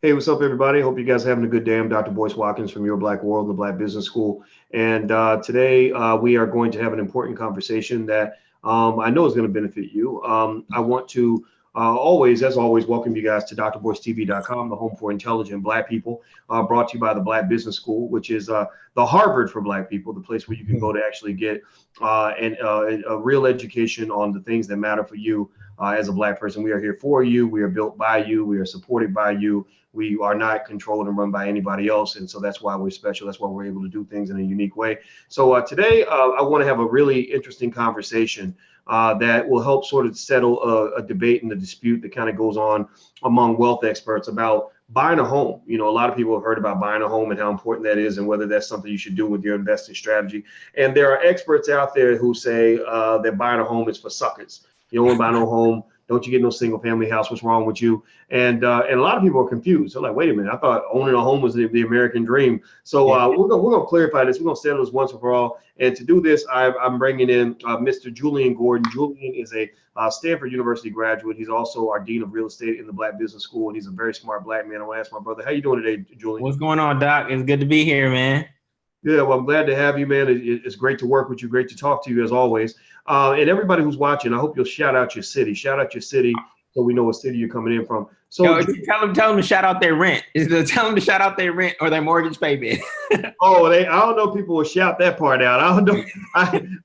Hey, what's up, everybody? Hope you guys are having a good day. I'm Dr. Boyce Watkins from Your Black World and the Black Business School. And today we are going to have an important conversation that I know is going to benefit you. I want to always, as always, welcome you guys to drboycetv.com, the home for intelligent Black people, brought to you by the Black Business School, which is the Harvard for Black people, the place where you can go to actually get a real education on the things that matter for you as a Black person. We are here for you. We are built by you. We are supported by you. We are not controlled and run by anybody else. And so that's why we're special. That's why we're able to do things in a unique way. So today I want to have a really interesting conversation that will help sort of settle a debate and a dispute that kind of goes on among wealth experts about buying a home. You know, a lot of people have heard about buying a home and how important that is and whether that's something you should do with your investing strategy. And there are experts out there who say that buying a home is for suckers. You don't want to buy no home. Don't you get no single family house? What's wrong with you? And a lot of people are confused. They're like, wait a minute, I thought owning a home was the American dream. So we're gonna clarify this. We're gonna settle this once and for all. And to do this, I'm bringing in Mr. Jullien Gordon. Julian is a Stanford University graduate. He's also our dean of real estate in the Black Business School, and he's a very smart Black man. I want to ask my brother, how you doing today, Julian? What's going on, Doc? It's good to be here, man. Yeah, well, I'm glad to have you, man. It's great to work with you. Great to talk to you as always. And everybody who's watching, I hope you'll shout out your city. Shout out your city so we know what city you're coming in from. So Yo, tell them to shout out their rent. Tell them to shout out their rent or their mortgage payment. I don't know. People will shout that part out. I don't know.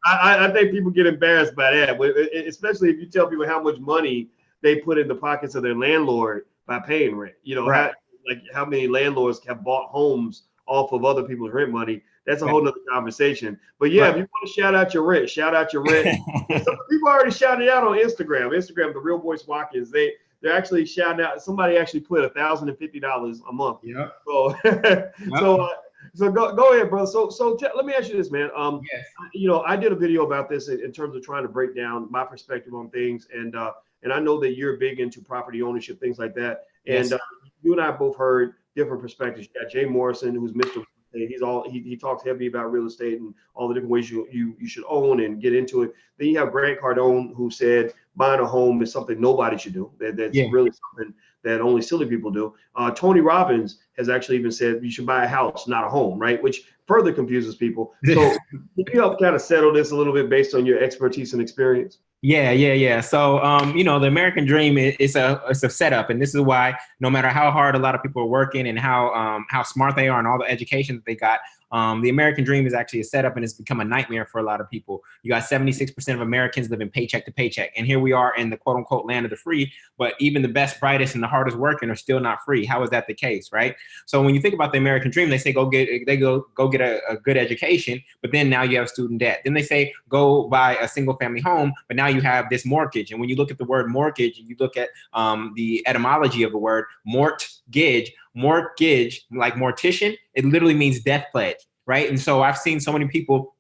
I think people get embarrassed by that, especially if you tell people how much money they put in the pockets of their landlord by paying rent. You know, Right. how many landlords have bought homes off of other people's rent money. That's a whole nother conversation. But yeah, if you want to shout out your rent, shout out your rent. Some people already shouted out on Instagram. The Real Boyce Watkins. They're actually shouting out. Somebody actually put $1,050 a month. Yeah. So so go ahead, bro. Let me ask you this, man. Yes. You know, I did a video about this in terms of trying to break down my perspective on things, and I know that you're big into property ownership, things like that. And Yes. you and I both heard different perspectives. You got Jay Morrison, who's Mr. He talks heavy about real estate and all the different ways you should own and get into it. Then you have Grant Cardone, who said buying a home is something nobody should do. That's really something that only silly people do. Tony Robbins has actually even said you should buy a house, not a home, right? Which further confuses people. So can you help kind of settle this a little bit based on your expertise and experience? Yeah. So, the American dream is a setup, and this is why no matter how hard a lot of people are working and how smart they are and all the education that they got, the American dream is actually a setup, and it's become a nightmare for a lot of people. You got 76% of Americans living paycheck to paycheck, and here we are in the quote unquote land of the free, but even the best, brightest, and the hardest working are still not free. How is that the case, right? So when you think about the American dream, they say go get a good education, but then now you have student debt. Then they say go buy a single family home, but now you have this mortgage. And when you look at the word mortgage and you look at the etymology of the word mortgage, like mortician, it literally means death pledge, right? And so I've seen so many people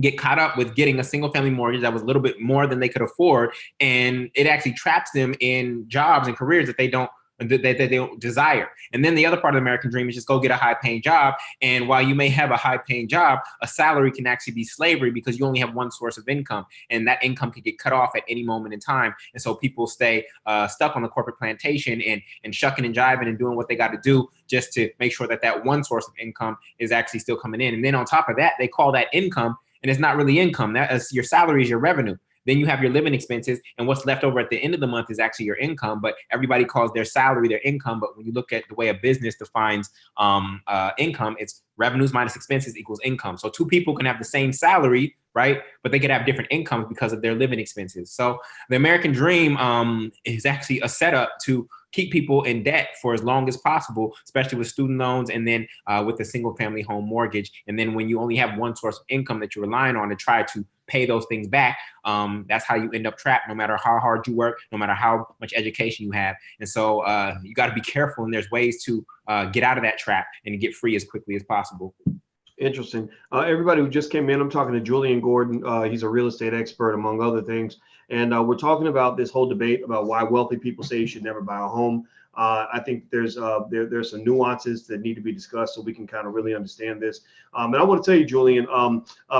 get caught up with getting a single family mortgage that was a little bit more than they could afford, and it actually traps them in jobs and careers that they don't desire. And then the other part of the American dream is just go get a high paying job. And while you may have a high paying job, a salary can actually be slavery because you only have one source of income, and that income can get cut off at any moment in time. And so people stay stuck on the corporate plantation and shucking and jiving and doing what they got to do just to make sure that one source of income is actually still coming in. And then on top of that, they call that income, and it's not really income. That is your salary, is your revenue. Then you have your living expenses, and what's left over at the end of the month is actually your income. But everybody calls their salary their income. But when you look at the way a business defines income, it's revenues minus expenses equals income. So two people can have the same salary, right? But they could have different incomes because of their living expenses. So the American dream is actually a setup to keep people in debt for as long as possible, especially with student loans and then with a single family home mortgage. And then when you only have one source of income that you're relying on to try to pay those things back, that's how you end up trapped, no matter how hard you work, no matter how much education you have. And so you got to be careful, and there's ways to get out of that trap and get free as quickly as possible. Interesting. Everybody who just came in, I'm talking to Jullien Gordon. He's a real estate expert, among other things. And we're talking about this whole debate about why wealthy people say you should never buy a home. I think there's some nuances that need to be discussed so we can kind of really understand this. And I want to tell you, Julian,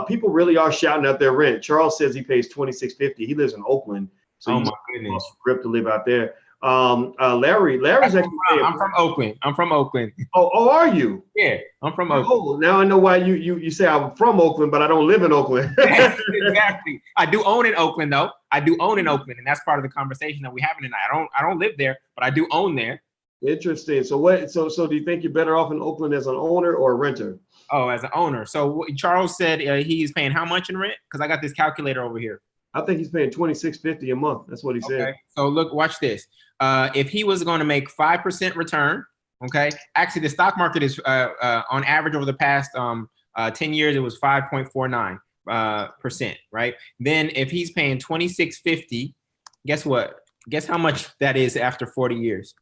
people really are shouting out their rent. Charles says he pays $26.50. He lives in Oakland, so Oh he's my goodness. grip to live out there. Larry's actually I'm from Oakland. I'm from Oakland. Oh, are you? Yeah, I'm from Oakland. Oh, now I know why you say I'm from Oakland, but I don't live in Oakland. Exactly. I do own in Oakland, though. I do own in Oakland, and that's part of the conversation that we're having tonight. I don't live there, but I do own there. Interesting. So what? So do you think you're better off in Oakland as an owner or a renter? Oh, as an owner. So Charles said he's paying how much in rent? Because I got this calculator over here. I think he's paying $26.50 a month. That's what he said. So look, watch this. If he was going to make 5% return, okay. Actually, the stock market is on average over the past 10 years, it was 5.49%, right? Then if he's paying $26.50, guess what? Guess how much that is after 40 years?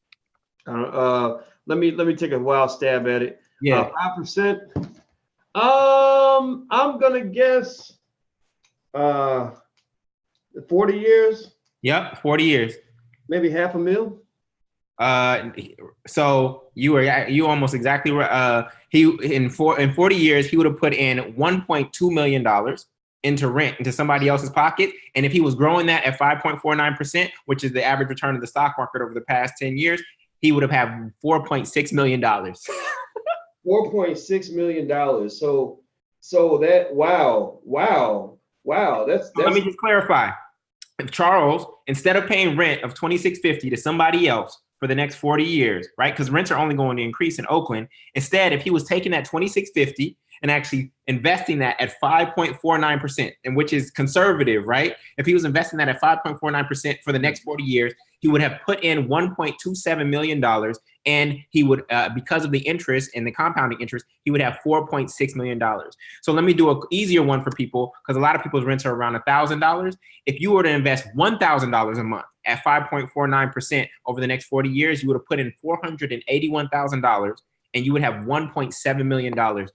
Let me take a wild stab at it. Yeah, 5%. I'm gonna guess 40 years. Yep, 40 years. Maybe $500,000. So you almost exactly right. He in 40 years he would have put in $1.2 million into rent into somebody else's pocket, and if he was growing that at 5.49%, which is the average return of the stock market over the past 10 years, he would have had $4.6 million. $4.6 million. So that wow. That's Let me just clarify. If Charles, instead of paying rent of $26.50 to somebody else for the next 40 years, right? Because rents are only going to increase in Oakland. Instead, if he was taking that $26.50 and actually investing that at 5.49%, and which is conservative, right? If he was investing that at 5.49% for the next 40 years, he would have put in $1.27 million, and he would, because of the interest and the compounding interest, he would have $4.6 million. So let me do an easier one for people, because a lot of people's rents are around $1,000. If you were to invest $1,000 a month at 5.49% over the next 40 years, you would have put in $481,000, and you would have $1.7 million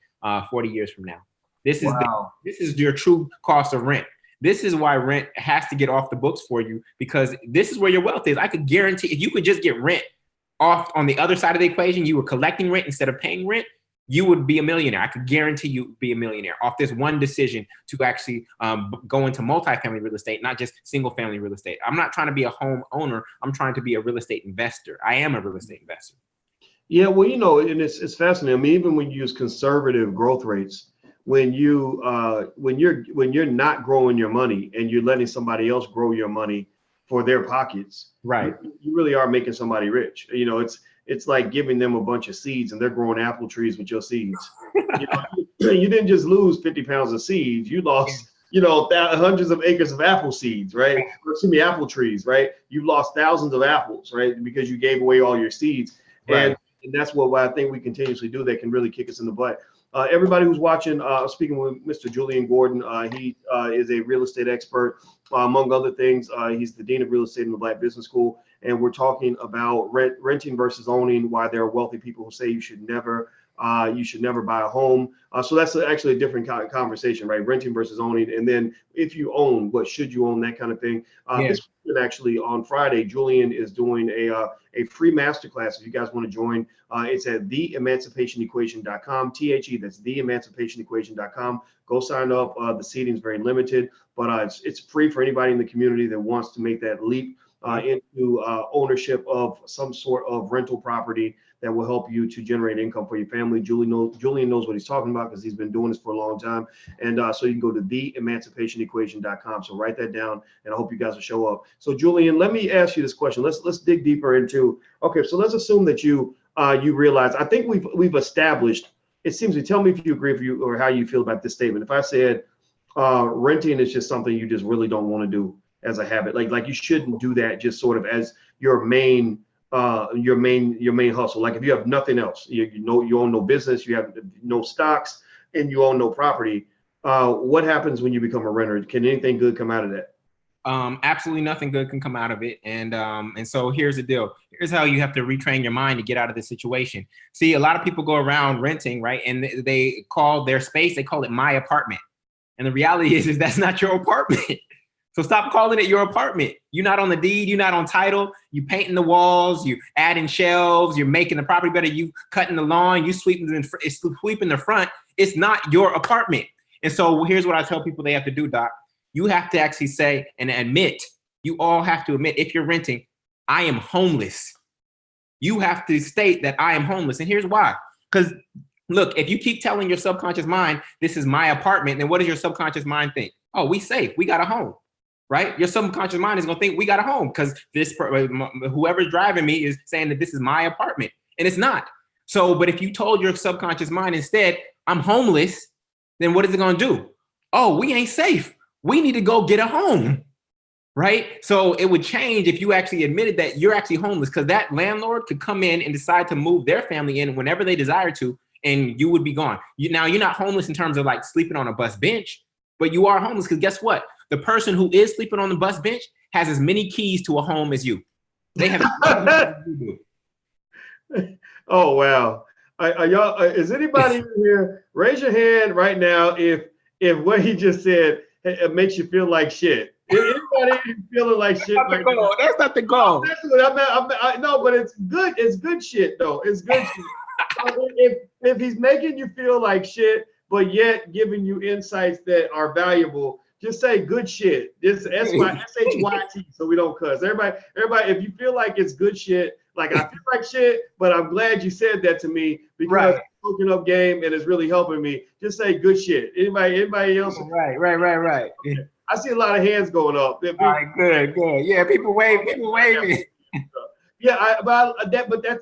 40 years from now. This is your true cost of rent. This is why rent has to get off the books for you, because this is where your wealth is. I could guarantee if you could just get rent off on the other side of the equation, you were collecting rent instead of paying rent, you would be a millionaire. I could guarantee you would be a millionaire off this one decision to actually go into multifamily real estate, not just single family real estate. I'm not trying to be a home owner. I'm trying to be a real estate investor. I am a real estate investor. Yeah, well, and it's fascinating. I mean, even when you use conservative growth rates, when you're not growing your money and you're letting somebody else grow your money for their pockets, right? You really are making somebody rich. It's like giving them a bunch of seeds and they're growing apple trees with your seeds. You didn't just lose 50 pounds of seeds. You lost, hundreds of acres of apple seeds, right? Excuse me, apple trees, right? You lost thousands of apples, right? Because you gave away all your seeds. Right. And that's what I think we continuously do that can really kick us in the butt. Everybody who's watching, speaking with Mr. Jullien Gordon, he is a real estate expert, among other things. He's the Dean of Real Estate in the Black Business School. And we're talking about renting versus owning, why there are wealthy people who say you should never buy a home. So that's actually a different kind of conversation, right? Renting versus owning. And then if you own, what should you own, that kind of thing. This weekend, actually, on Friday, Julian is doing a free masterclass. If you guys want to join, it's at theemancipationequation.com. That's theemancipationequation.com. Go sign up. The seating is very limited, but it's free for anybody in the community that wants to make that leap into ownership of some sort of rental property that will help you to generate income for your family. Julian knows what he's talking about because he's been doing this for a long time. And so you can go to theemancipationequation.com. So write that down, and I hope you guys will show up. So Julian, let me ask you this question. Let's dig deeper into, okay, so let's assume that you realize, I think we've established, it seems to, tell me if you agree or how you feel about this statement. If I said renting is just something you just really don't want to do as a habit, like you shouldn't do that just sort of as your main hustle. Like if you have nothing else, you own no business, you have no stocks, and you own no property, what happens when you become a renter? Can anything good come out of that? Absolutely nothing good can come out of it. And so here's the deal. Here's how you have to retrain your mind to get out of this situation. See, a lot of people go around renting, right? And they call their space, they call it my apartment. And the reality is that's not your apartment. So stop calling it your apartment. You're not on the deed. You're not on title. You painting the walls. You adding shelves. You're making the property better. You cutting the lawn. You sweeping the front. It's not your apartment. And so here's what I tell people they have to do, Doc. You have to actually say and admit. You all have to admit, if you're renting, I am homeless. You have to state that I am homeless. And here's why. Because look, if you keep telling your subconscious mind, this is my apartment, then what does your subconscious mind think? Oh, we safe. We got a home, right? Your subconscious mind is going to think we got a home because whoever's driving me is saying that this is my apartment, and it's not. So, but if you told your subconscious mind instead, I'm homeless, then what is it going to do? Oh, we ain't safe. We need to go get a home. Right? So it would change if you actually admitted that you're actually homeless, because that landlord could come in and decide to move their family in whenever they desire to, and you would be gone. Now, you're not homeless in terms of like sleeping on a bus bench, but you are homeless because guess what? The person who is sleeping on the bus bench has as many keys to a home as you. They have. Oh, wow. Are y'all, is anybody in here? Raise your hand right now if what he just said makes you feel like shit. Anybody feeling like shit right now? That's not the goal. That's what I no, but it's good. It's good shit though. It's good shit. If he's making you feel like shit, but yet giving you insights that are valuable, just say good shit. It's SHYT, so we don't cuss. Everybody, if you feel like it's good shit, like I feel like shit, but I'm glad you said that to me because it's soaking up game and it's really helping me. Just say good shit. Anybody else? Right. Okay. I see a lot of hands going up. All right, good. Yeah, people waving. Yeah, but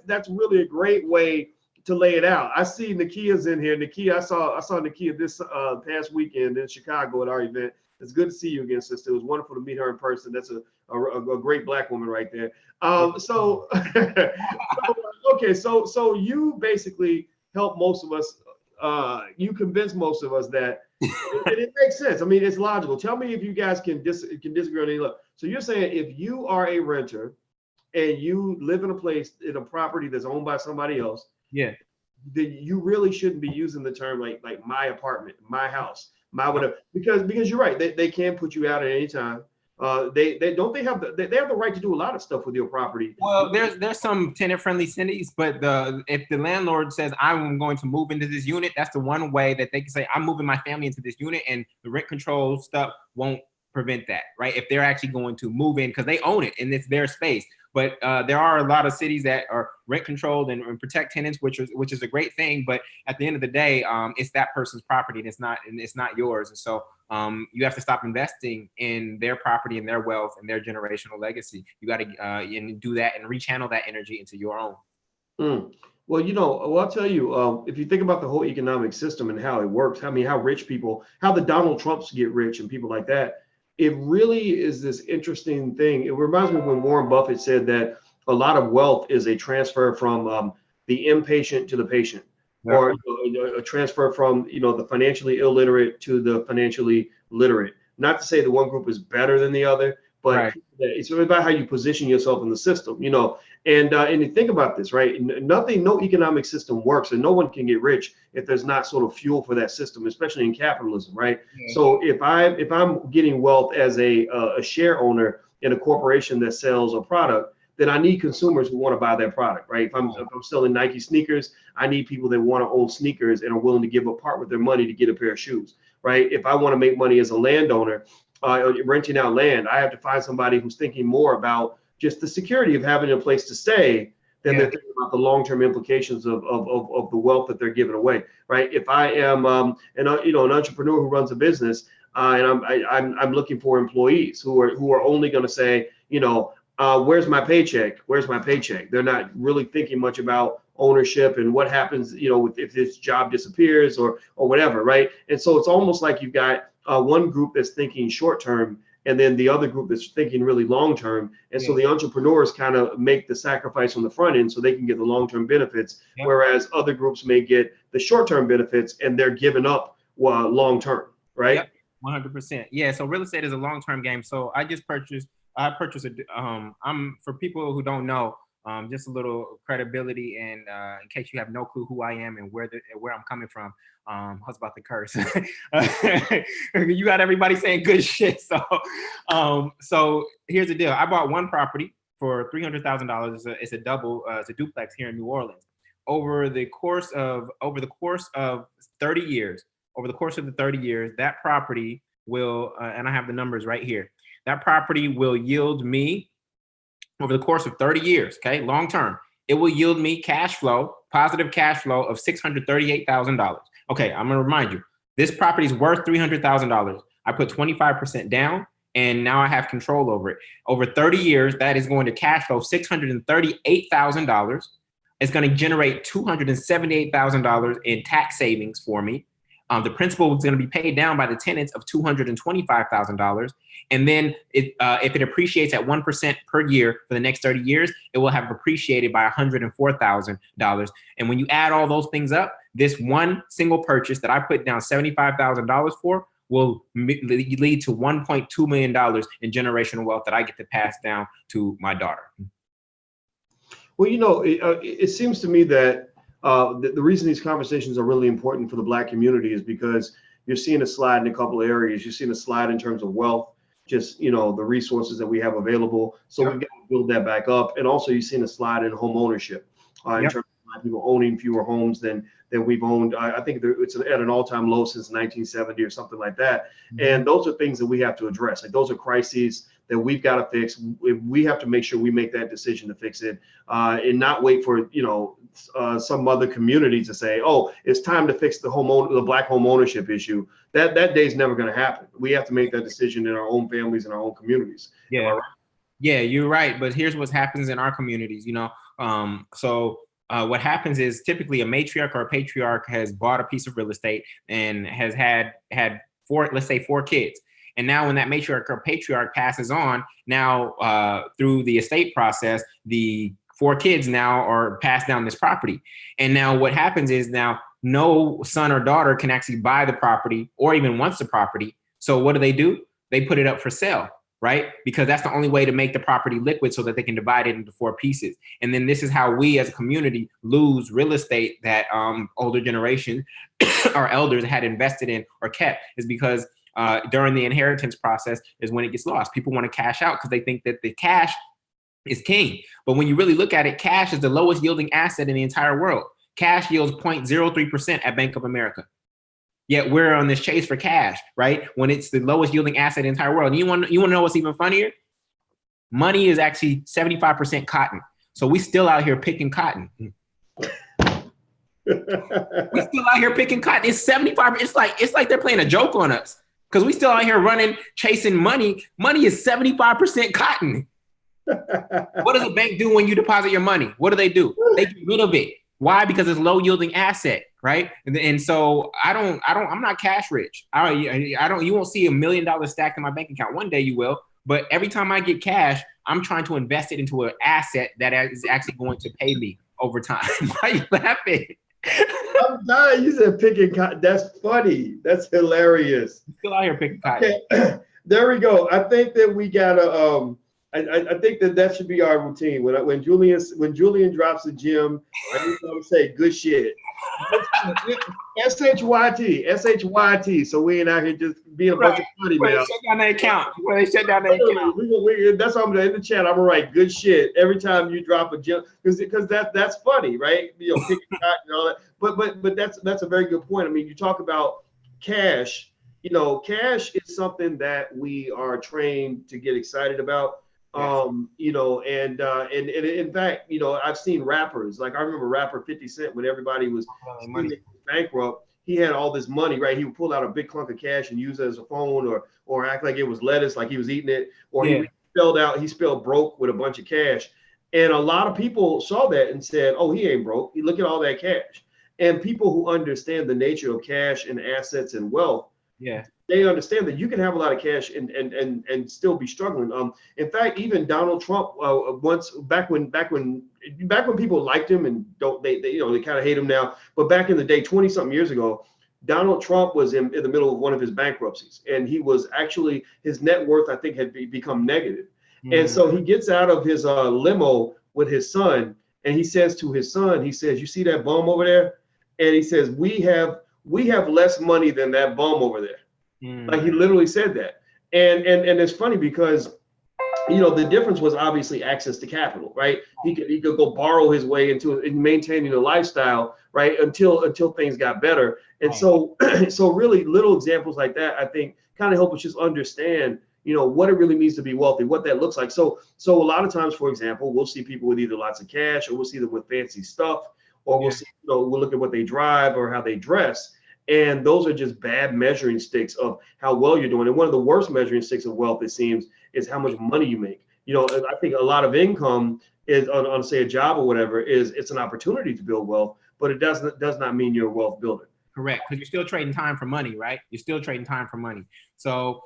that's really a great way to lay it out. I see Nakia's in here. Nakia, I saw Nakia this past weekend in Chicago at our event. It's good to see you again, sister. It was wonderful to meet her in person. That's a great Black woman right there. So you basically help most of us. You convince most of us that it makes sense. I mean, it's logical. Tell me if you guys can disagree on any level. So you're saying if you are a renter and you live in a property that's owned by somebody else, yeah, then you really shouldn't be using the term like my apartment, my house, my whatever, because you're right. They can put you out at any time. They have the right to do a lot of stuff with your property. Well, there's some tenant friendly cities, but if the landlord says I'm going to move into this unit, that's the one way that they can say I'm moving my family into this unit, and the rent control stuff won't prevent that, right? If they're actually going to move in because they own it and it's their space. But there are a lot of cities that are rent controlled and protect tenants, which is a great thing. But at the end of the day, it's that person's property and it's not yours. And so you have to stop investing in their property and their wealth and their generational legacy. You got to do that and rechannel that energy into your own. Well, I'll tell you, if you think about the whole economic system and how it works, I mean, how rich people, how the Donald Trumps get rich and people like that, it really is this interesting thing. It reminds me of when Warren Buffett said that a lot of wealth is a transfer from the impatient to the patient, or a transfer from the financially illiterate to the financially literate. Not to say that one group is better than the other, but it's about how you position yourself in the system. And you think about this, right? No economic system works, and no one can get rich if there's not sort of fuel for that system, especially in capitalism, right? Yeah. So if I'm getting wealth as a share owner in a corporation that sells a product, then I need consumers who want to buy that product, right? If I'm selling Nike sneakers, I need people that want to own sneakers and are willing to give up part of their money to get a pair of shoes, right? If I want to make money as a landowner, renting out land, I have to find somebody who's thinking more about just the security of having a place to stay than they're thinking about the long-term implications of the wealth that they're giving away, right? If I am an entrepreneur who runs a business and I'm looking for employees who are only going to say, where's my paycheck? Where's my paycheck? They're not really thinking much about ownership and what happens, if this job disappears or whatever, right? And so it's almost like you've got one group that's thinking short term, and then the other group that's thinking really long term. And so the entrepreneurs kind of make the sacrifice on the front end so they can get the long term benefits, whereas other groups may get the short term benefits and they're giving up long term, right? Yep. 100%. Yeah. So real estate is a long term game. So I purchased for people who don't know, just a little credibility, and in case you have no clue who I am and where I'm coming from, I was about to curse. You got everybody saying good shit. So here's the deal. I bought one property for $300,000. It's a double. It's a duplex here in New Orleans. Over the course of 30 years, that property will, and I have the numbers right here. That property will yield me over the course of 30 years, okay, long term, it will yield me cash flow, positive cash flow of $638,000. Okay, I'm gonna remind you, this property is worth $300,000. I put 25% down, and now I have control over it. Over 30 years, that is going to cash flow $638,000. It's going to generate $278,000 in tax savings for me. The principal is going to be paid down by the tenants of $225,000. And then if it appreciates at 1% per year for the next 30 years, it will have appreciated by $104,000. And when you add all those things up, this one single purchase that I put down $75,000 for will lead to $1.2 million in generational wealth that I get to pass down to my daughter. Well, it seems to me that the reason these conversations are really important for the Black community is because you're seeing a slide in a couple of areas. You're seeing a slide in terms of wealth, just, the resources that we have available. So we've got to build that back up. And also you're seeing a slide in home ownership in terms of Black people owning fewer homes than we've owned. I think it's at an all-time low since 1970 or something like that. And those are things that we have to address. Like, those are crises that we've got to fix. We have to make sure we make that decision to fix it, and not wait for some other community to say, oh, it's time to fix the Black home ownership issue. That day's never going to happen. We have to make that decision in our own families and our own communities. Yeah, right? Yeah, you're right. But here's what happens in our communities. What happens is typically a matriarch or a patriarch has bought a piece of real estate and has had four kids. And now when that matriarch or patriarch passes on, now through the estate process, the 4 kids now are passed down this property. And now what happens is now no son or daughter can actually buy the property or even wants the property. So what do? They put it up for sale, right? Because that's the only way to make the property liquid so that they can divide it into 4 pieces. And then this is how we as a community lose real estate that older generation, our elders had invested in or kept, is because during the inheritance process is when it gets lost. People want to cash out because they think that the cash is king. But when you really look at it, cash is the lowest yielding asset in the entire world. Cash yields 0.03% at Bank of America. Yet we're on this chase for cash, right? When it's the lowest yielding asset in the entire world. And you want to know what's even funnier? Money is actually 75% cotton. So we still out here picking cotton. We still out here picking cotton. It's 75%. It's like they're playing a joke on us. Because we still out here chasing money. Money is 75% cotton. What does a bank do when you deposit your money? What do? They get rid of it. Why? Because it's low yielding asset, right? And so I'm not cash rich. You won't see $1 million stacked in my bank account. One day you will, but every time I get cash, I'm trying to invest it into an asset that is actually going to pay me over time. Why are you laughing? I'm dying. You said picking cotton. That's funny. That's hilarious. Still out here picking cotton. Okay. There we go. I think that we gotta. I think that should be our routine. When Julian drops a gem, I need to say good shit. SHYT. So we ain't out here just being a bunch of funny now. Shut down the account. They shut down the account. That's what I'm in the chat. I'm gonna write good shit every time you drop a gem because that's funny, right? Picking cotton and all that. But that's a very good point. I mean, you talk about cash. Cash is something that we are trained to get excited about. And in fact, I've seen rappers, like I remember rapper 50 Cent, when everybody was bankrupt, he had all this money, right? He would pull out a big clunk of cash and use it as a phone or act like it was lettuce, like he was eating it, or he spelled broke with a bunch of cash. And a lot of people saw that and said, oh, he ain't broke. Look at all that cash. And people who understand the nature of cash and assets and wealth, they understand that you can have a lot of cash and still be struggling. In fact, even Donald Trump once back when people liked him and they kind of hate him now, but back in the day, 20 something years ago, Donald Trump was in the middle of one of his bankruptcies, and he was actually, his net worth, I think, had become negative. And so he gets out of his limo with his son, and he says to his son, he says, "You see that bum over there?" And he says, we have less money than that bum over there. Like, he literally said that. And it's funny because, the difference was obviously access to capital, right? He could go borrow his way into maintaining a lifestyle, right? Until things got better. And so really little examples like that, I think, kind of help us just understand, what it really means to be wealthy, what that looks like. So a lot of times, for example, we'll see people with either lots of cash, or we'll see them with fancy stuff, or we'll see, we'll look at what they drive or how they dress. And those are just bad measuring sticks of how well you're doing. And one of the worst measuring sticks of wealth, it seems, is how much money you make. I think a lot of income is on say a job or whatever, it's an opportunity to build wealth, but it does not mean you're a wealth builder. Correct, because you're still trading time for money, right? You're still trading time for money. So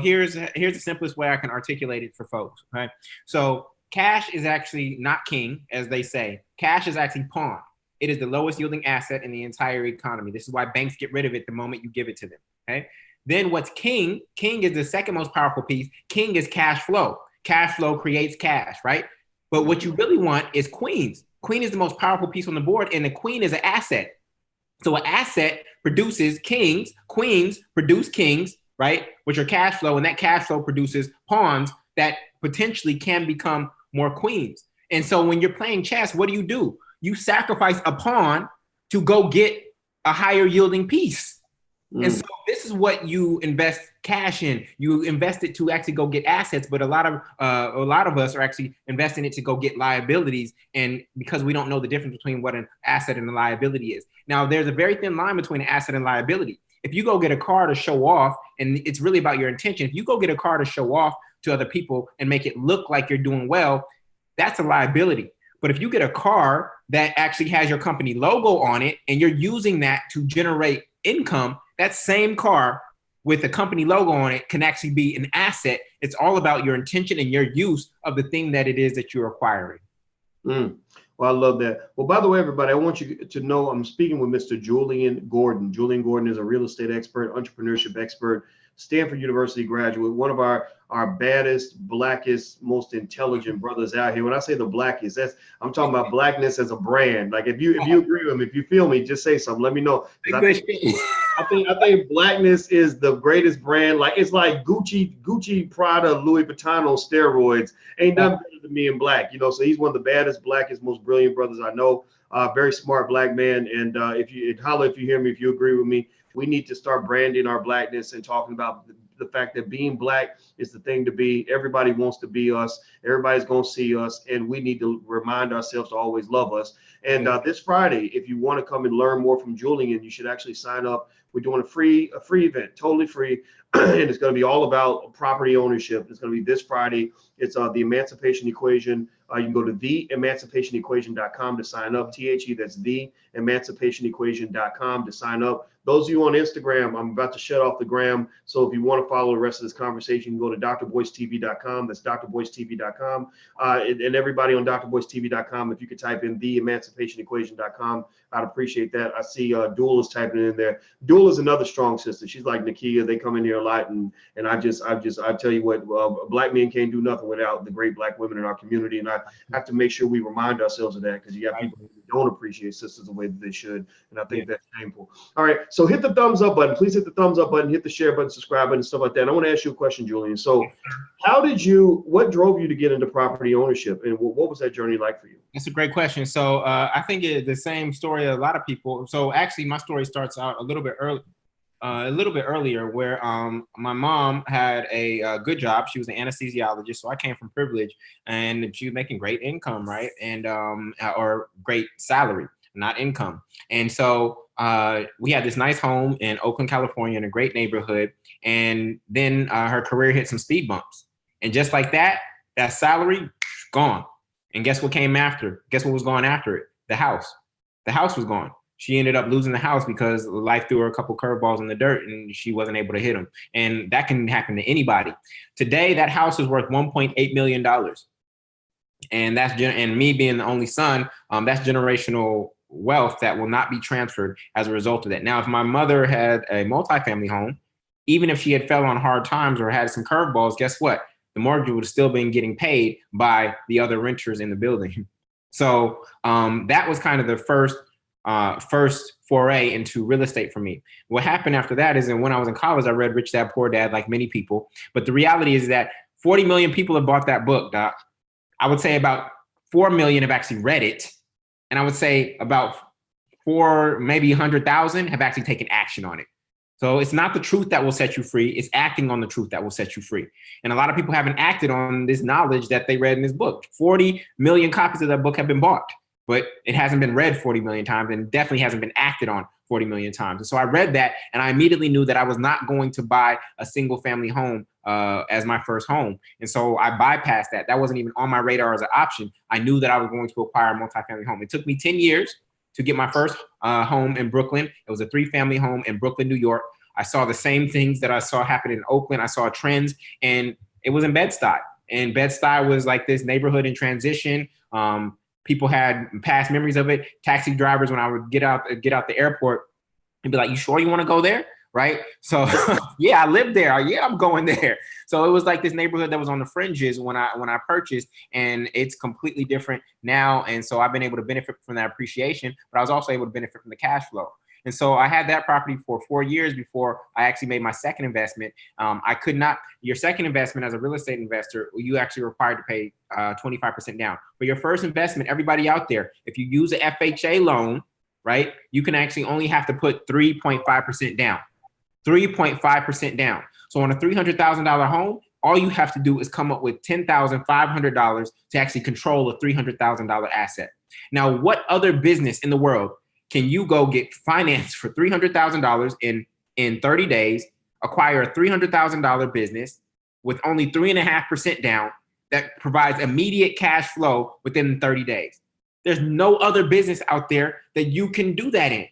here's the simplest way I can articulate it for folks. Okay, so cash is actually not king, as they say. Cash is actually pawn. It is the lowest yielding asset in the entire economy. This is why banks get rid of it the moment you give it to them. Okay. Then what's king? King is the second most powerful piece. King is cash flow. Cash flow creates cash, right? But what you really want is queens. Queen is the most powerful piece on the board, and the queen is an asset. So an asset produces kings. Queens produce kings, right? Which are cash flow, and that cash flow produces pawns that potentially can become more queens. And so when you're playing chess, what do? You sacrifice a pawn to go get a higher yielding piece. And so this is what you invest cash in. You invest it to actually go get assets, but a lot of us are actually investing it to go get liabilities, and because we don't know the difference between what an asset and a liability is. Now, there's a very thin line between an asset and liability. If you go get a car to show off, and it's really about your intention, if you go get a car to show off to other people and make it look like you're doing well, that's a liability. But if you get a car that actually has your company logo on it and you're using that to generate income, that same car with the company logo on it can actually be an asset. It's all about your intention and your use of the thing that it is that you're acquiring. Well, I love that. Well, by the way, everybody, I want you to know I'm speaking with Mr. Jullien Gordon. Jullien Gordon is a real estate expert, entrepreneurship expert, Stanford University graduate, one of our baddest, blackest, most intelligent brothers out here. When I say the blackest, I'm talking about blackness as a brand. Like if you agree with him, if you feel me, just say something. Let me know. I think blackness is the greatest brand. Like it's like Gucci, Prada, Louis Vuitton on steroids. Ain't nothing better than me in black. So he's one of the baddest, blackest, most brilliant brothers I know. Very smart black man. And if you hear me, if you agree with me, we need to start branding our blackness and talking about the fact that being black is the thing to be. Everybody wants to be us. Everybody's going to see us. And we need to remind ourselves to always love us. And this Friday, if you want to come and learn more from Julian, you should actually sign up. We're doing a free event, totally free. And it's going to be all about property ownership. It's going to be this Friday. It's the Emancipation Equation. You can go to theemancipationequation.com to sign up. That's theemancipationequation.com to sign up. Those of you on Instagram, I'm about to shut off the gram. So if you want to follow the rest of this conversation, you can go to drboycetv.com. That's drboycetv.com. And everybody on drboycetv.com, if you could type in theemancipationequation.com, I'd appreciate that. I see Dual is typing it in there. Dual is another strong sister. She's like Nakia. They come in here a lot. And I tell you what, black men can't do nothing without the great black women in our community. And I have to make sure we remind ourselves of that, because you got people who don't appreciate sisters the way that they should. And I think that's shameful. All right. So hit the thumbs up button. Please hit the thumbs up button, hit the share button, subscribe button, stuff like that. And I want to ask you a question, Julian. So what drove you to get into property ownership, and what was that journey like for you? That's a great question. So I think it's the same story a lot of people. So actually my story starts out a little bit earlier, where my mom had a good job. She was an anesthesiologist, so I came from privilege, and she was making great income, right? And or great salary, not income. And so we had this nice home in Oakland, California, in a great neighborhood. And then her career hit some speed bumps. And just like that salary gone. And guess what came after? Guess what was going after it? The house. The house was gone. She ended up losing the house because life threw her a couple curveballs in the dirt and she wasn't able to hit them. And that can happen to anybody. Today, that house is worth $1.8 million. And and me being the only son, that's generational wealth that will not be transferred as a result of that. Now, if my mother had a multifamily home, even if she had fell on hard times or had some curveballs, guess what? The mortgage would have still been getting paid by the other renters in the building. So that was kind of the first foray into real estate for me. What happened after that is that when I was in college, I read Rich Dad, Poor Dad, like many people. But the reality is that 40 million people have bought that book, Doc. I would say about 4 million have actually read it. And I would say about 4, maybe 100,000 have actually taken action on it. So it's not the truth that will set you free. It's acting on the truth that will set you free. And a lot of people haven't acted on this knowledge that they read in this book. 40 million copies of that book have been bought, but it hasn't been read 40 million times and definitely hasn't been acted on 40 million times. And so I read that and I immediately knew that I was not going to buy a single family home as my first home. And so I bypassed that. That wasn't even on my radar as an option. I knew that I was going to acquire a multifamily home. It took me 10 years to get my first home in Brooklyn. It was a 3-family home in Brooklyn, New York. I saw the same things that I saw happen in Oakland. I saw trends, and it was in Bed-Stuy. And Bed-Stuy was like this neighborhood in transition. People had past memories of it. Taxi drivers, when I would get out the airport, and be like, "You sure you want to go there?" Right? So yeah, I lived there. Yeah, I'm going there. So it was like this neighborhood that was on the fringes when I purchased, and it's completely different now. And so I've been able to benefit from that appreciation, but I was also able to benefit from the cash flow. And so I had that property for 4 years before I actually made my second investment. I could not, your second investment as a real estate investor, you actually required to pay 25% down. For your first investment, everybody out there, if you use an FHA loan, right, you can actually only have to put 3.5% down. 3.5% down. So on a $300,000 home, all you have to do is come up with $10,500 to actually control a $300,000 asset. Now, what other business in the world can you go get financed for $300,000 in 30 days, acquire a $300,000 business with only 3.5% down that provides immediate cash flow within 30 days? There's no other business out there that you can do that in.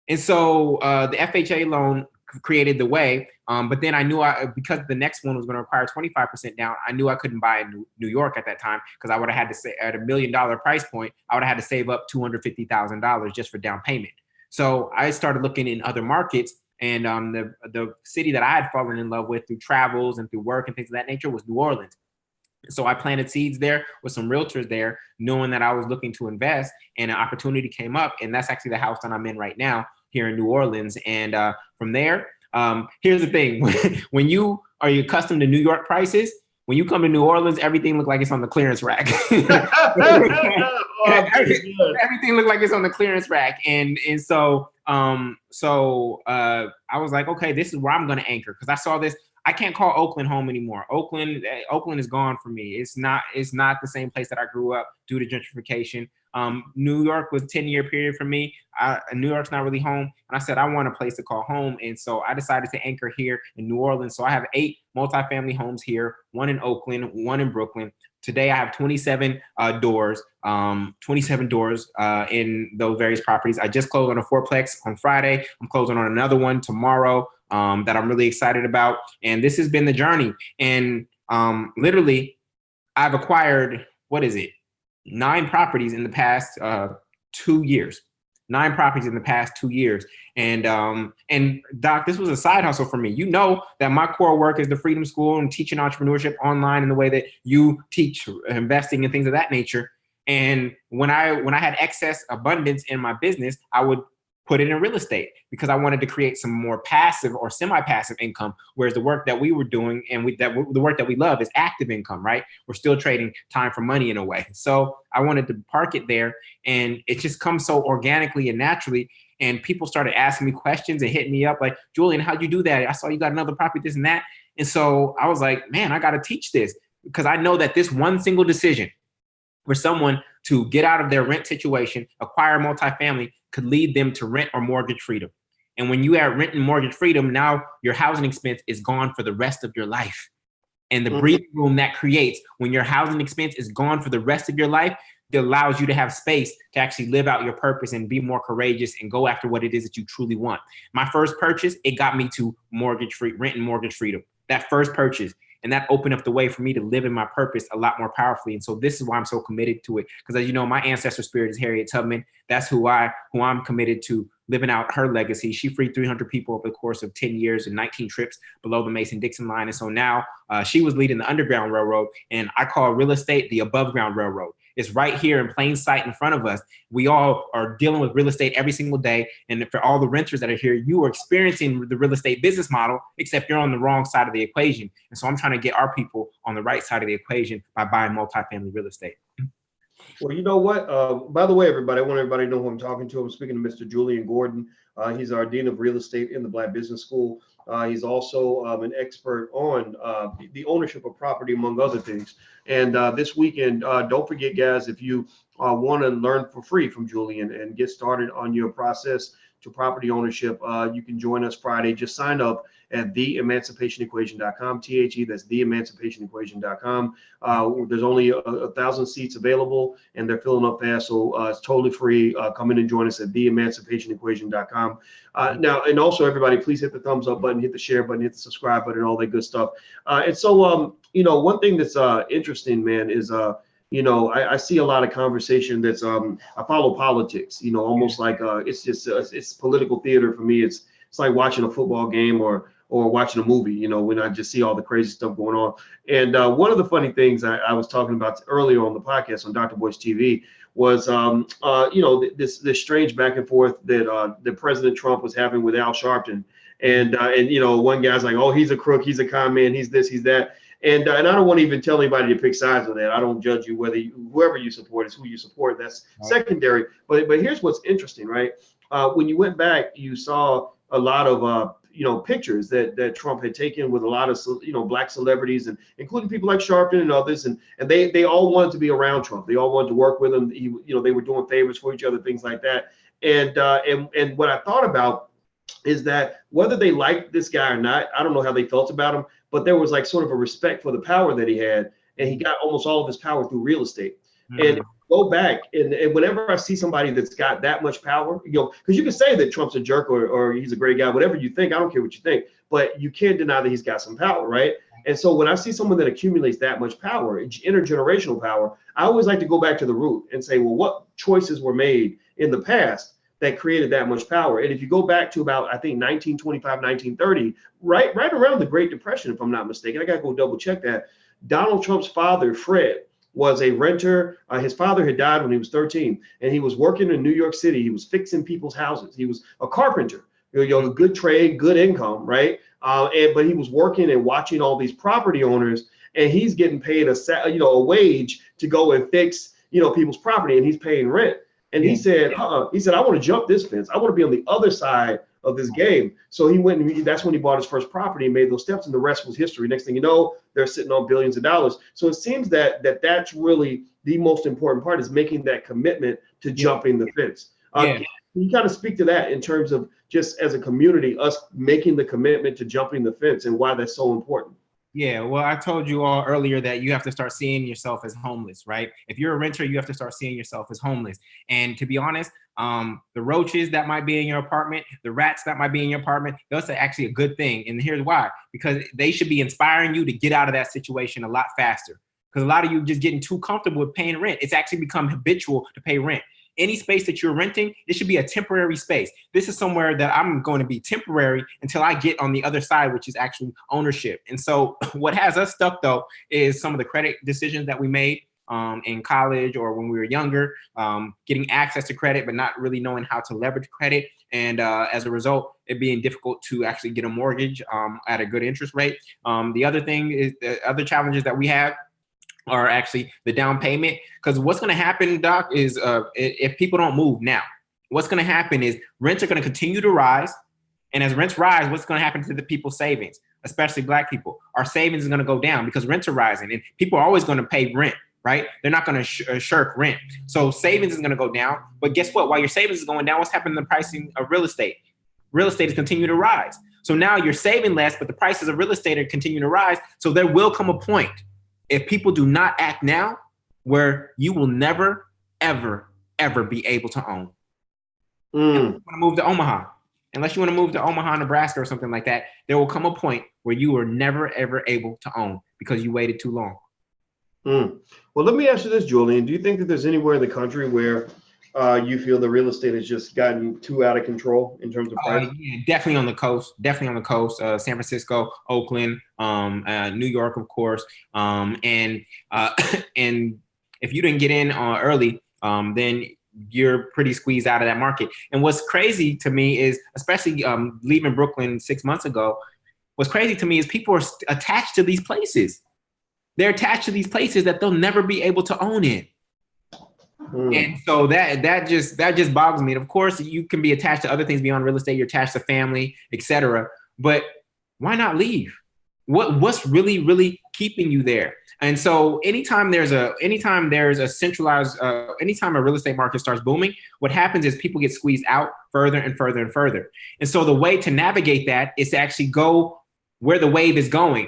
And so the FHA loan created the way. But then I knew because the next one was going to require 25% down, I knew I couldn't buy in New York at that time, because I would have had to say at $1 million price point, I would have had to save up $250,000 just for down payment. So I started looking in other markets, and the city that I had fallen in love with through travels and through work and things of that nature was New Orleans. So I planted seeds there with some realtors there, knowing that I was looking to invest, and an opportunity came up. And that's actually the house that I'm in right now here in New Orleans. And from there, here's the thing. When you are accustomed to New York prices, when you come to New Orleans, everything looks like it's on the clearance rack. Everything looked like it's on the clearance rack. And so I was like, okay, this is where I'm going to anchor. Because I saw this. I can't call Oakland home anymore. Oakland is gone for me. It's not the same place that I grew up due to gentrification. New York was a 10-year period for me. New York's not really home. And I said, I want a place to call home. And so I decided to anchor here in New Orleans. So I have 8 multifamily homes here, 1 in Oakland, 1 in Brooklyn. Today I have 27 doors in those various properties. I just closed on a 4-plex on Friday. I'm closing on another one tomorrow that I'm really excited about. And this has been the journey. And literally, I've acquired, 9 properties in the past 2 years. 9 properties in the past 2 years. And Doc, this was a side hustle for me. You know that my core work is the Freedom School and teaching entrepreneurship online in the way that you teach investing and things of that nature. And when I had excess abundance in my business, I would put it in real estate because I wanted to create some more passive or semi-passive income. Whereas the work that we were doing and the work that we love is active income, right? We're still trading time for money in a way. So I wanted to park it there, and it just comes so organically and naturally. And people started asking me questions and hitting me up like, Julian, how'd you do that? I saw you got another property, this and that. And so I was like, man, I got to teach this, because I know that this one single decision for someone to get out of their rent situation, acquire multifamily, could lead them to rent or mortgage freedom. And when you have rent and mortgage freedom, now your housing expense is gone for the rest of your life. And the breathing room that creates when your housing expense is gone for the rest of your life, that allows you to have space to actually live out your purpose and be more courageous and go after what it is that you truly want. My first purchase, it got me to rent and mortgage freedom. That first purchase. And that opened up the way for me to live in my purpose a lot more powerfully. And so this is why I'm so committed to it. Because as you know, my ancestor spirit is Harriet Tubman. That's who I'm committed to living out her legacy. She freed 300 people over the course of 10 years and 19 trips below the Mason-Dixon line. And so now she was leading the Underground Railroad, and I call real estate the above ground railroad. It's right here in plain sight in front of us. We all are dealing with real estate every single day. And for all the renters that are here, you are experiencing the real estate business model, except you're on the wrong side of the equation. And so I'm trying to get our people on the right side of the equation by buying multifamily real estate. Well, you know what? By the way, everybody, I want everybody to know who I'm talking to. I'm speaking to Mr. Jullien Gordon. He's our Dean of Real Estate in the Black Business School. He's also an expert on the ownership of property, among other things. And this weekend, don't forget, guys, if you want to learn for free from Julian and get started on your process to property ownership, you can join us Friday. Just sign up at theemancipationequation.com. That's theemancipationequation.com. There's only 1,000 seats available, and they're filling up fast, so it's totally free. Come in and join us at theemancipationequation.com. Now, and also everybody, please hit the thumbs up button, hit the share button, hit the subscribe button, all that good stuff. And so, one thing that's interesting, man, is I see a lot of conversation that's I follow politics, almost like it's just it's political theater for me. It's like watching a football game or watching a movie, when I just see all the crazy stuff going on. And one of the funny things I was talking about earlier on the podcast on Dr. Boyce TV was, this strange back and forth that President Trump was having with Al Sharpton. And one guy's like, oh, he's a crook, he's a con man, he's this, he's that. And I don't want to even tell anybody to pick sides on that. I don't judge you whoever you support is who you support. That's secondary. But here's what's interesting, right? When you went back, you saw a lot of pictures that Trump had taken with a lot of black celebrities, and including people like Sharpton and others, and they all wanted to be around Trump. They all wanted to work with him. They were doing favors for each other, things like that. And what I thought about is that whether they liked this guy or not, I don't know how they felt about him, but there was like sort of a respect for the power that he had, and he got almost all of his power through real estate. Mm-hmm. And go back and whenever I see somebody that's got that much power, because you can say that Trump's a jerk or he's a great guy, whatever you think, I don't care what you think, but you can't deny that he's got some power, right? And so when I see someone that accumulates that much power, intergenerational power, I always like to go back to the root and say, well, what choices were made in the past that created that much power? And if you go back to about, I think, 1925, 1930, right around the Great Depression, if I'm not mistaken, I got to go double check that, Donald Trump's father, Fred, was a renter. His father had died when he was 13, and he was working in New York City. He was fixing people's houses. He was a carpenter, good trade, good income, right? But he was working and watching all these property owners, and he's getting paid a wage to go and fix, people's property, and he's paying rent. And he said, I want to jump this fence. I want to be on the other side of this game. So he went and that's when he bought his first property and made those steps, and the rest was history. Next thing you know, they're sitting on billions of dollars. So it seems that's really the most important part, is making that commitment to jumping the fence. Can you kind of speak to that in terms of just as a community, us making the commitment to jumping the fence and why that's so important? Yeah, well, I told you all earlier that you have to start seeing yourself as homeless, right? If you're a renter, you have to start seeing yourself as homeless. And to be honest, the roaches that might be in your apartment, the rats that might be in your apartment, that's actually a good thing. And here's why: because they should be inspiring you to get out of that situation a lot faster. Because a lot of you just getting too comfortable with paying rent. It's actually become habitual to pay rent. Any space that you're renting, it should be a temporary space. This is somewhere that I'm going to be temporary until I get on the other side, which is actually ownership. And so what has us stuck, though, is some of the credit decisions that we made in college or when we were younger, getting access to credit, but not really knowing how to leverage credit. And as a result, it being difficult to actually get a mortgage at a good interest rate. The other thing is the other challenges that we have are actually the down payment. Because what's going to happen, Doc, is if people don't move now, what's going to happen is rents are going to continue to rise. And as rents rise, what's going to happen to the people's savings, especially Black people? Our savings is going to go down because rents are rising, and people are always going to pay rent, right? They're not going to shirk rent. So savings is going to go down. But guess what? While your savings is going down, what's happening to the pricing of real estate? Real estate is continuing to rise. So now you're saving less, but the prices of real estate are continuing to rise. So there will come a point, if people do not act now, where you will never, ever, ever be able to own. Unless you want to move to Omaha. Unless you want to move to Omaha, Nebraska or something like that, there will come a point where you are never, ever able to own because you waited too long. Well, let me ask you this, Julian. Do you think that there's anywhere in the country where you feel the real estate has just gotten too out of control in terms of price? Yeah, definitely on the coast. Definitely on the coast. San Francisco, Oakland, New York, of course. And if you didn't get in early, then you're pretty squeezed out of that market. And what's crazy to me is, especially leaving Brooklyn 6 months ago, what's crazy to me is people are attached to these places. They're attached to these places that they'll never be able to own in. And so that just boggles me. And of course, you can be attached to other things beyond real estate. You're attached to family, etc. But why not leave? What's really keeping you there? And so anytime there's a centralized, anytime a real estate market starts booming, what happens is people get squeezed out further and further and further. And so the way to navigate that is to actually go where the wave is going.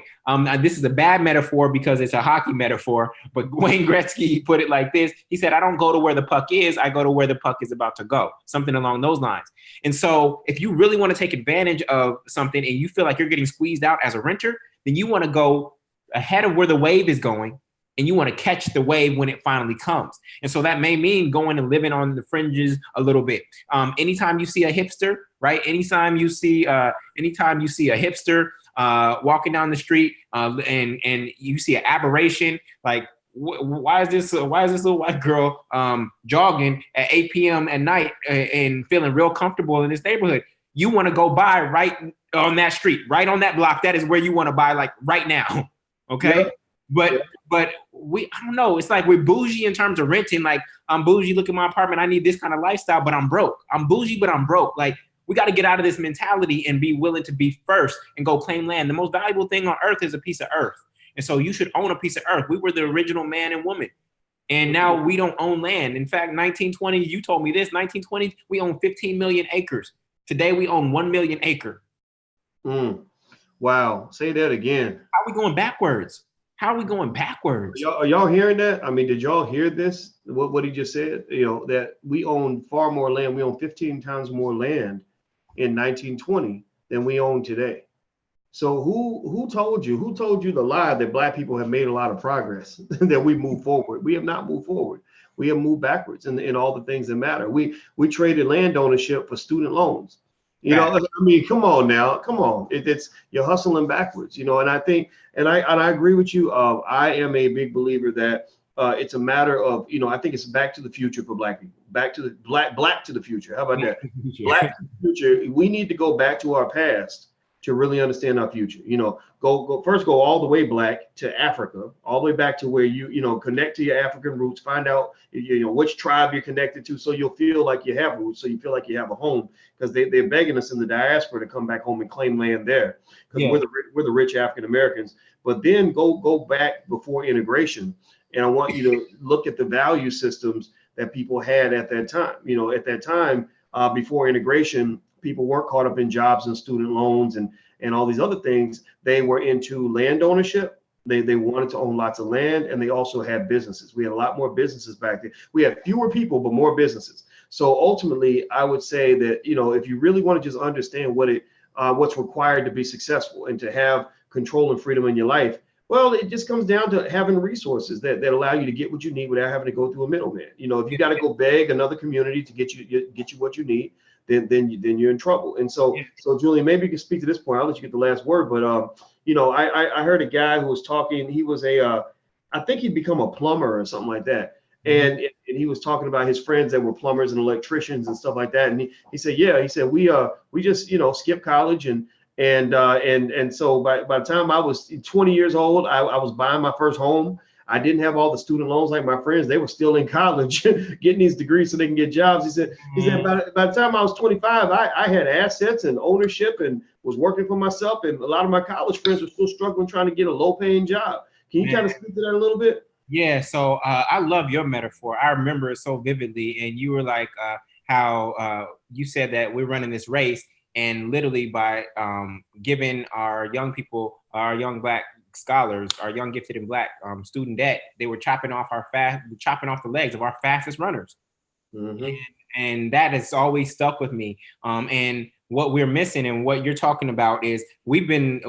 This is a bad metaphor because it's a hockey metaphor, but Wayne Gretzky put it like this. He said, I don't go to where the puck is, I go to where the puck is about to go. Something along those lines. And so if you really want to take advantage of something and you feel like you're getting squeezed out as a renter, then you want to go ahead of where the wave is going, and you want to catch the wave when it finally comes. And so that may mean going and living on the fringes a little bit. Anytime you see a hipster, right? Anytime you see a hipster walking down the street and you see an aberration, like why is this little white girl jogging at 8 p.m. at night and feeling real comfortable in this neighborhood? You want to go buy right on that street, right on that block. That is where you want to buy, like right now. Okay. Yeah. But I don't know. It's like we're bougie in terms of renting. Like, I'm bougie, look at my apartment. I need this kind of lifestyle, but I'm broke. I'm bougie, but I'm broke. Like, we got to get out of this mentality and be willing to be first and go claim land. The most valuable thing on earth is a piece of earth. And so you should own a piece of earth. We were the original man and woman. And now we don't own land. In fact, 1920, you told me this, 1920, we own 15 million acres. Today, we own 1 million acre. Wow. Say that again. How are we going backwards? How are we going backwards? Are y'all hearing that? I mean, did y'all hear this? What he just said? You know, that we own far more land. We own 15 times more land in 1920 than we own today. So who told you? Who told you the lie that Black people have made a lot of progress, that we move forward? We have not moved forward. We have moved backwards in all the things that matter. We traded land ownership for student loans. You know, I mean, come on now, come on. It's you're hustling backwards, you know. And I think, and I agree with you. I am a big believer that it's a matter of, you know, I think it's back to the future for Black people, back to the black to the future. How about that? Black to the future. We need to go back to our past to really understand our future. You know, go all the way Black to Africa, all the way back to where you know, connect to your African roots, find out, you know, which tribe you're connected to, so you'll feel like you have roots, so you feel like you have a home, because they're begging us in the diaspora to come back home and claim land there, because we're the rich African Americans. But then go back before integration, and I want you to look at the value systems that people had at that time. You know, at that time, before integration, people weren't caught up in jobs and student loans and all these other things. They were into land ownership. They wanted to own lots of land, and they also had businesses. We had a lot more businesses back then. We had fewer people, but more businesses. So ultimately, I would say that, you know, if you really want to just understand what's required to be successful and to have control and freedom in your life, well, it just comes down to having resources that allow you to get what you need without having to go through a middleman. You know, if you got to go beg another community to get you what you need, then you're in trouble. And so Julian, maybe you can speak to this point. I'll let you get the last word. But you know, I heard a guy who was talking. He was I think he'd become a plumber or something like that. And he was talking about his friends that were plumbers and electricians and stuff like that. And he said, we just, you know, skipped college and so by the time I was 20 years old, I was buying my first home. I didn't have all the student loans like my friends. They were still in college getting these degrees so they can get jobs. He said by the time I was 25, I had assets and ownership and was working for myself. And a lot of my college friends were still struggling trying to get a low paying job. Can you kind of speak to that a little bit? Yeah. So I love your metaphor. I remember it so vividly. And you were like how you said that we're running this race, and literally by giving our young people, our young Black scholars, our young gifted and Black student debt, they were chopping off the legs of our fastest runners. And that has always stuck with me. And what we're missing and what you're talking about is we've been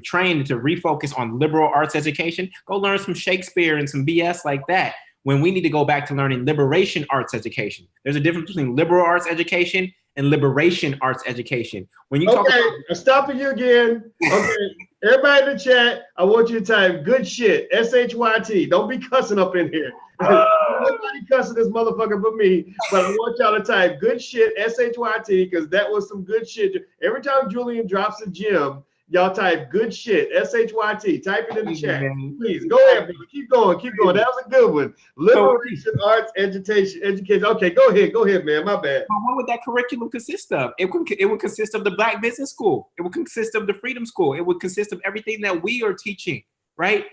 trained to refocus on liberal arts education. Go learn some Shakespeare and some BS like that, when we need to go back to learning liberation arts education. There's a difference between liberal arts education and liberation arts education. When you talk about— I'm stopping you again. Okay, everybody in the chat, I want you to type good shit, SHYT. Don't be cussing up in here. Nobody cussing this motherfucker but me. But I want y'all to type good shit, SHYT, because that was some good shit. Every time Julian drops a gem, Y'all type good shit, SHYT. Type it in the chat. Man. Please go ahead, brother. Keep going. Keep going. That was a good one. Liberation, arts, education. Okay, go ahead, man. My bad. What would that curriculum consist of? It would consist of the Black Business School. It would consist of the Freedom School. It would consist of everything that we are teaching, right?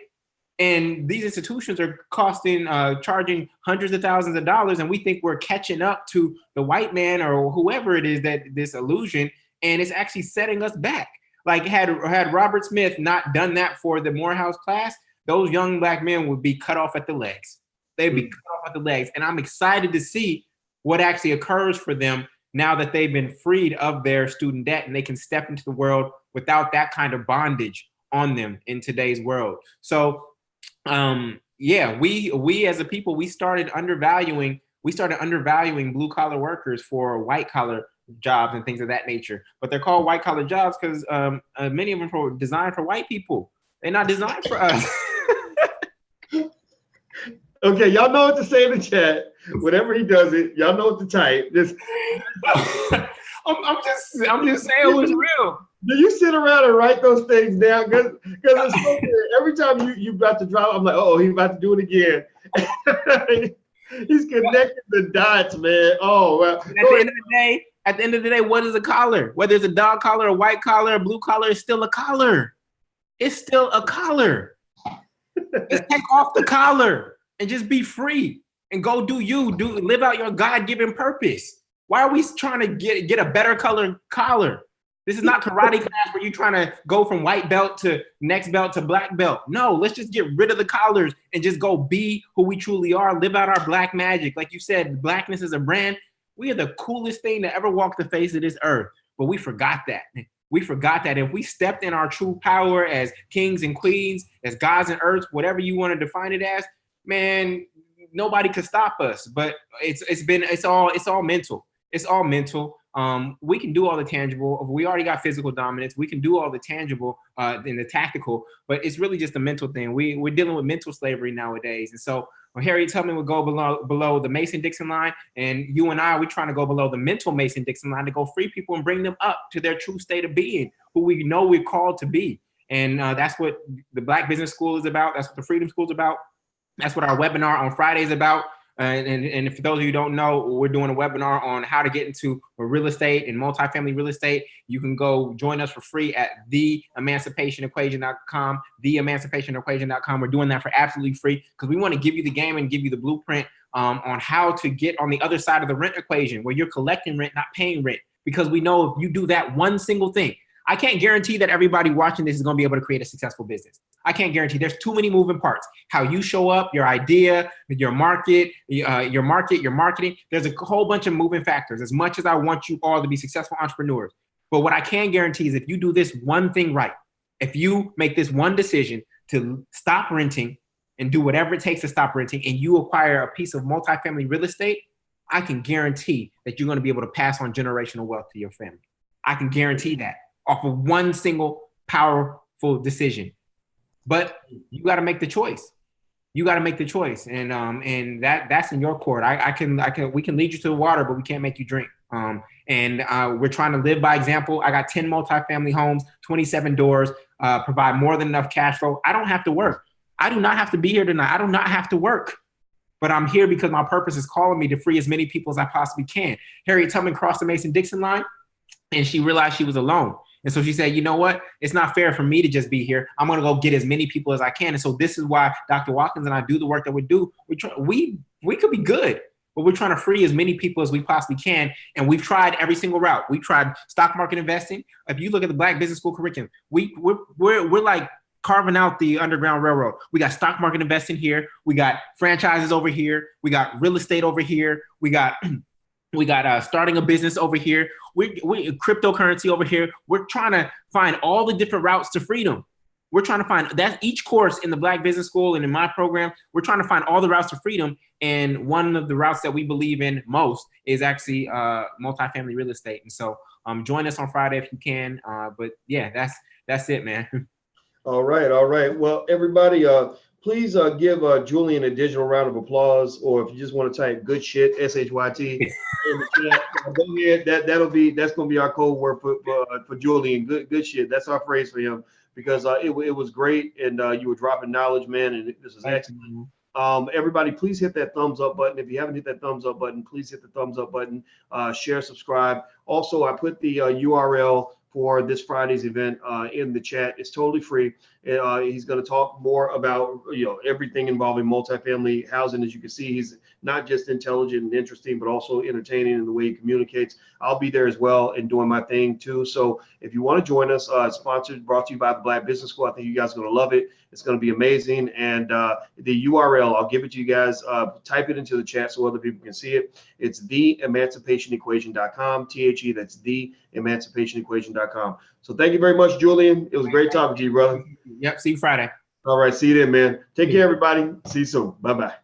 And these institutions are charging hundreds of thousands of dollars, and we think we're catching up to the white man or whoever it is that this illusion, and it's actually setting us back. Like had Robert Smith not done that for the Morehouse class, those young Black men would be cut off at the legs. They'd be cut off at the legs. And I'm excited to see what actually occurs for them now that they've been freed of their student debt and they can step into the world without that kind of bondage on them in today's world. So we as a people, we started undervaluing blue collar workers for white collar jobs and things of that nature. But they're called white collar jobs because many of them are designed for white people. They're not designed for us. Okay, y'all know what to say in the chat. Whenever he does it, y'all know what to type. Just I'm just saying it was real. Do you sit around and write those things down? Because it's so weird. Every time you about to drop, I'm like, oh, he's about to do it again. He's connecting the dots, man. Oh, well. At the end of the day, what is a collar? Whether it's a dog collar, a white collar, a blue collar, it's still a collar. It's still a collar. Just take off the collar and just be free and go live out your God-given purpose. Why are we trying to get a better collar? This is not karate class where you're trying to go from white belt to next belt to black belt. No, let's just get rid of the collars and just go be who we truly are, live out our Black magic. Like you said, Blackness is a brand. We are the coolest thing to ever walk the face of this earth, but we forgot that. We forgot that if we stepped in our true power as kings and queens, as gods and earths, whatever you want to define it as, man, nobody could stop us. But it's all mental. It's all mental. We can do all the tangible. We already got physical dominance. We can do all the tangible and the tactical, but it's really just a mental thing. We're dealing with mental slavery nowadays. And so Harriet Tubman would go below the Mason-Dixon line, and you and we're trying to go below the mental Mason-Dixon line to go free people and bring them up to their true state of being, who we know we're called to be. And that's what the Black Business School is about. That's what the Freedom School is about. That's what our webinar on Friday is about. And for those of you who don't know, we're doing a webinar on how to get into real estate and multifamily real estate. You can go join us for free at theemancipationequation.com, theemancipationequation.com. We're doing that for absolutely free because we want to give you the game and give you the blueprint on how to get on the other side of the rent equation where you're collecting rent, not paying rent. Because we know if you do that one single thing, I can't guarantee that everybody watching this is going to be able to create a successful business. I can't guarantee. There's too many moving parts. How you show up, your idea, your marketing. There's a whole bunch of moving factors. As much as I want you all to be successful entrepreneurs, but what I can guarantee is if you do this one thing right, if you make this one decision to stop renting and do whatever it takes to stop renting, and you acquire a piece of multifamily real estate, I can guarantee that you're going to be able to pass on generational wealth to your family. I can guarantee that off of one single powerful decision. But you got to make the choice. You got to make the choice, and that's in your court. We can lead you to the water, but we can't make you drink. We're trying to live by example. I got 10 multifamily homes, 27 doors, provide more than enough cash flow. I don't have to work. I do not have to be here tonight. I do not have to work, but I'm here because my purpose is calling me to free as many people as I possibly can. Harriet Tubman crossed the Mason-Dixon line, and she realized she was alone. And so she said, you know what? It's not fair for me to just be here. I'm going to go get as many people as I can. And so this is why Dr. Watkins and I do the work that we do. We could be good, but we're trying to free as many people as we possibly can. And we've tried every single route. We tried stock market investing. If you look at the Black Business School curriculum, we're like carving out the Underground Railroad. We got stock market investing here. We got franchises over here. We got real estate over here. We got starting a business over here. We cryptocurrency over here. We're trying to find all the different routes to freedom. We're trying to find that each course in the Black Business School and in my program, we're trying to find all the routes to freedom. And one of the routes that we believe in most is actually multifamily real estate. And so join us on Friday if you can. But yeah, that's it, man. All right. Well, everybody, please give Julian a digital round of applause, or if you just want to type good shit, SHYT, in the chat, go ahead. That's gonna be our code word for Julian. Good shit. That's our phrase for him, because it was great, and you were dropping knowledge, man, and this is excellent. Everybody, please hit that thumbs up button. If you haven't hit that thumbs up button, please hit the thumbs up button. Share, subscribe. Also, I put the URL for this Friday's event in the chat. It's totally free. He's going to talk more about everything involving multifamily housing. As you can see, he's not just intelligent and interesting, but also entertaining in the way he communicates. I'll be there as well and doing my thing too. So if you want to join us, brought to you by the Black Business School. I think you guys are going to love it. It's going to be amazing. And the URL, I'll give it to you guys. Type it into the chat so other people can see it. It's theemancipationequation.com. THE, that's theemancipationequation.com. So thank you very much, Julian. It was great talking to you, brother. Yep. See you Friday. All right. See you then, man. Take care, everybody. See you soon. Bye-bye.